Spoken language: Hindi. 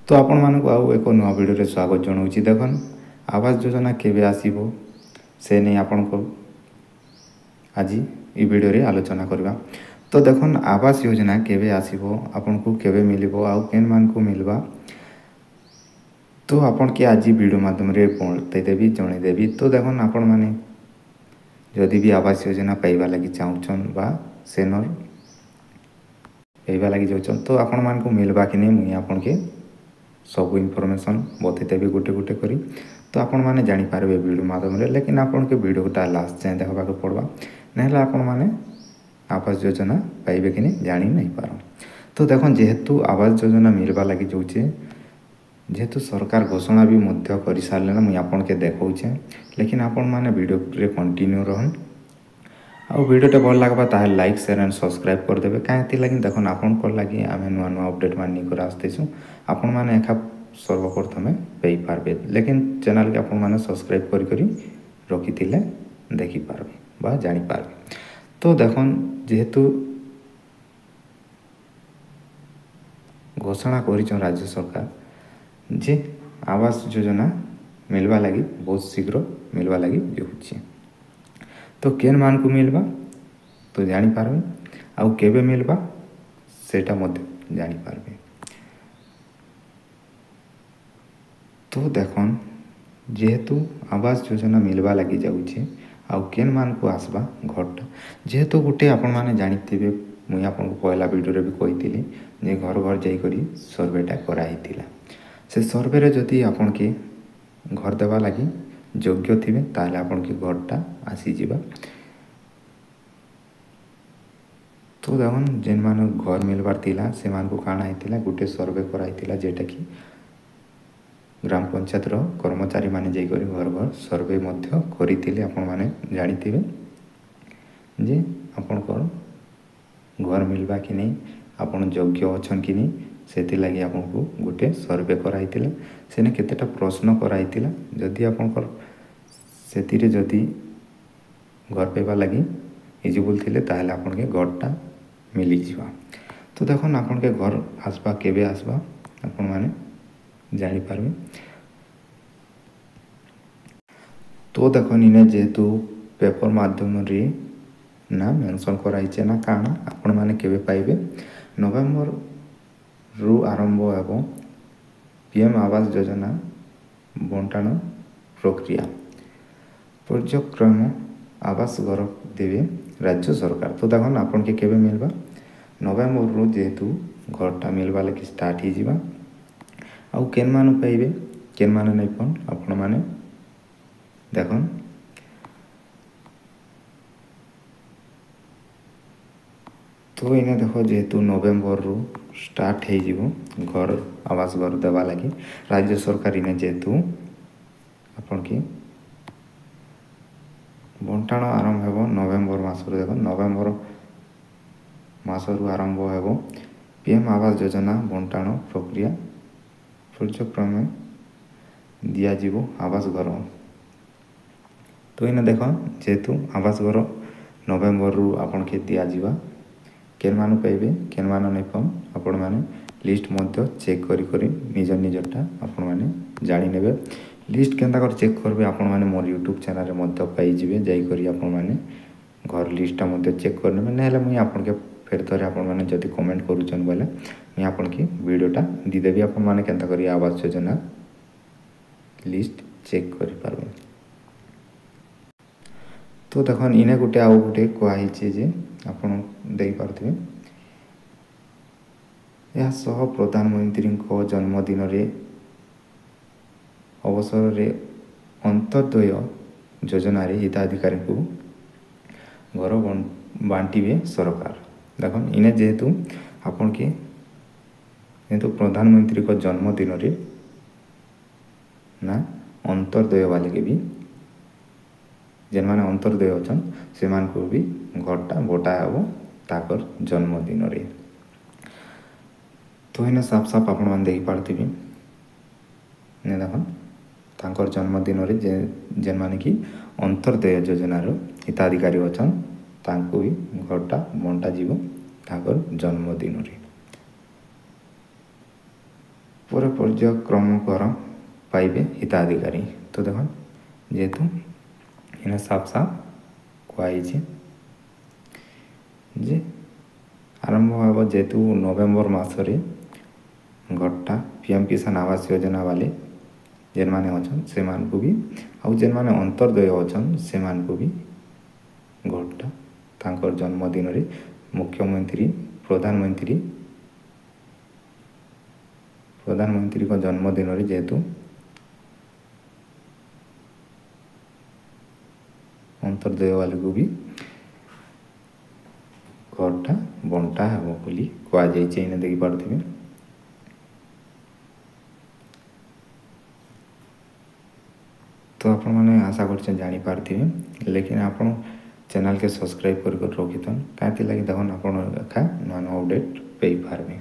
तो आपण मानक आउ एक नुआ वीडियो स्वागत जनाऊँगी। देखन आवास योजना केबे आसीबो से नहीं आपण को आज ये वीडियो रे आलोचना करबा। तो देखन आवास योजना केबे आसीबो आपण को केबे मिलिबो आउ केन मान को मिलबा तो आपण के आज वीडियो माध्यम रे बतई देबी जणे देबी। तो देखन आपण माने जदि भी आवास योजना पाइबा लगी चाहूछन बा सेनर पाइबा लगी जाउछन तो आपण मान को मिलबा कि नहीं मुई आपण के सब इनफॉरमेशन बतई देबी गोटे गोटे करी। तो आपण माने जानि पारबे वीडियो माध्यम रे, लेकिन आपण के वीडियोटा लास्ट जाए देखबा के पड़बा नहले आपण माने आवास योजना पाइबे कि नहीं जानि नहीं पार। तो देखन जेहेतु आवास योजना मिलबा लगी जाउछे, जेहेतु सरकार घोषणा भी मध्य कर सारे मुझे आपन के देखौछे, लेकिन आपण माने वीडियो रे कंटिन्यू रहन। आउ वीडियोटा भल लगबा ताहे लाइक शेयर एंड सब्सक्राइब कर देबे। काहेति लगी देखन आपन को लगी आमे नुआ नुआ अपडेट मान नहीं कर आस्तेछु आपण माने एखा सर्वप्रथमे पेई पारबे, लेकिन चैनल के आपण माने सब्सक्राइब करी करी रखी थिले देखि पारबे बा जानि पारबे। तो देखन जेहेतु घोषणा करिछन राज्य सरकार जे आवास योजना मिलवा लगी बहुत शीघ्र मिलवा लगी जाऊँगी। तो केन मान को मिलवा तो जानि पारबे आउ केबे मिलवा सेटा मध्य जानि पारबे। तो देखन जेहेतु आवास योजना मिलवा लगी जाऊँचे आउ केन मान को आसबा घरटा, जेहेतु गोटे आपण माने जानिथिबे मुई आपन को पहला वीडियो रे भी कहिथिली जे घर घर जाई करी सर्वेटा कराइथिला। से सर्वे रे जदि आपण के घर देवा लगी योग्य थिबे ताले आपण के घरटा आसी जिबा। तो देखन जेन मान घर मिलबार थिला से मान को काना हेतिला गोटे सर्वे कराइथिला, जेटा कि ग्राम पंचायत रो कर्मचारी माने जाई करी घर घर सर्वे मध्य करिथिले। आपण माने जानिथिबे जे आपण को घर मिलबा कि नहीं आपण योग्य अछन कि नहीं सेति लगी आपन को गोटे सर्वे कराइथिला। सेने केतेटा प्रश्न कराइथिला, जदि आपन सेति रे जदि घर पाइबा लगी एलिजिबल थिले ताहले आपन के घरटा मिली जिवा। तो देखन आपन के घर आसबा केबे आसबा आपन माने जानि पारबे। तो देखन इने जेहेतु पेपर माध्यम रे ना मेंशन कराइछे ना काना आपण माने केबे पाइबे नवेम्बर रु आरंभ हेबो पीएम आवास योजना बंटन प्रक्रिया पर्यक्रम आवास घर देवे राज्य सरकार। तो देखन आपन के केबे मिलबा नवेम्बर रु जेहेतु घरटा मिलबा लगी स्टार्ट ही जिबा। आउ केन मान पाइबे केन मान नहीं पन आपण माने देखन तो इने देखो जेहेतु नवेम्बर रु स्टार्ट हो जिवो घर आवास घर देवा लगी राज्य सरकार इने जेहेतु आपन की बंटन आरंभ हेबो नवेम्बर मास रे। देखो नवेम्बर मास रु आरंभ हेबो पीएम आवास योजना बंटन प्रक्रिया पर्यक्रमे दिया जीवो आवास घर। तो इने देखो जेहेतु आवास घर नवेम्बर रु आपन के दिया जीवा केन मान पाइबे केन मान नहीं पाऊँ आपण माने लिस्ट मध्य चेक करी करी निज निजटा आपण माने जानि नेबे। लिस्ट केनता कर चेक करबे आपण माने मोर यूट्यूब चैनल रे मध्य पाई जिवे जाई करी आपण माने घर लिस्टटा मध्य चेक करने में नहले मुई आपण के फेर थरे आपण माने जदि कमेंट करूछन बोले मुई आपण की वीडियोटा दी देबी आपण माने केनता करी आवास योजना लिस्ट चेक करि पारबे। तो देखन इने गोटे आउ गोटे कहै छै जे आपण देई पारथिबे यह सह प्रधानमंत्री को जन्मदिन रे अवसर रे अंत्योदय योजना रे हिताधिकारी को घर बांटिबे सरकार। देखन इने जेहेतु आपन के जेहेतु प्रधानमंत्री को जन्मदिन रे ना अंत्योदय वाले के भी जेन माने अंत्योदय अछन से मान को भी घरटा बटा हेबो ताकर जन्मदिन रे। तो इने साफ साफ आपण मान देखि पारथिबे ने देखन ताकर जन्मदिन रे जेन माने कि अंत्योदय योजना रो हिताधिकारी अछन तांको भी घरटा बंटा जीवो ताकर जन्मदिन रे। ପରେ ପର୍ଯ୍ୟାୟକ୍ରମକର ପାଇବେ ହିତାଧିକାରୀ। ତ ଦେଖନ୍ ଯେହେତୁ ଏଇନା ସାଫ୍ ସାଫ୍ କୁହାଯାଇଛି ଯେ ଆରମ୍ଭ ହେବ ଯେହେତୁ ନଭେମ୍ବର ମାସରେ ଘରଟା PM କିଷାନ ଆବାସ ଯୋଜନା ବାଲେ ଯେନ୍ମାନେ ଅଛନ୍ ସେମାନଙ୍କୁ ବି ଆଉ ଯେନ୍ମାନେ ଅନ୍ତର୍ଦୟ ଅଛନ୍ ସେମାନଙ୍କୁ ବି ଘରଟା ତାଙ୍କର ଜନ୍ମଦିନରେ ମୁଖ୍ୟମନ୍ତ୍ରୀ ପ୍ରଧାନମନ୍ତ୍ରୀଙ୍କ ଜନ୍ମଦିନରେ ଯେହେତୁ ଅନ୍ତର୍ଦୟ ବାଲାକୁ ବି ଘରଟା ବଣ୍ଟା ହେବ ବୋଲି କୁହାଯାଇଛି। ଏଇନେ ଦେଖିପାରୁଥିବେ। ତ ଆପଣମାନେ ଆଶା କରୁଛେ ଜାଣିପାରୁଥିବେ, ଲେକିନ୍ ଆପଣ ଚ୍ୟାନେଲ୍କେ ସବସ୍କ୍ରାଇବ୍ କରି ରଖିଥାନ୍ କାହିଁକି ଲାଗି ଦେଖନ୍ ଆପଣ ଏକା ନୂଆ ନୂଆ ଅପଡ଼େଟ୍ ପାଇପାରବେ।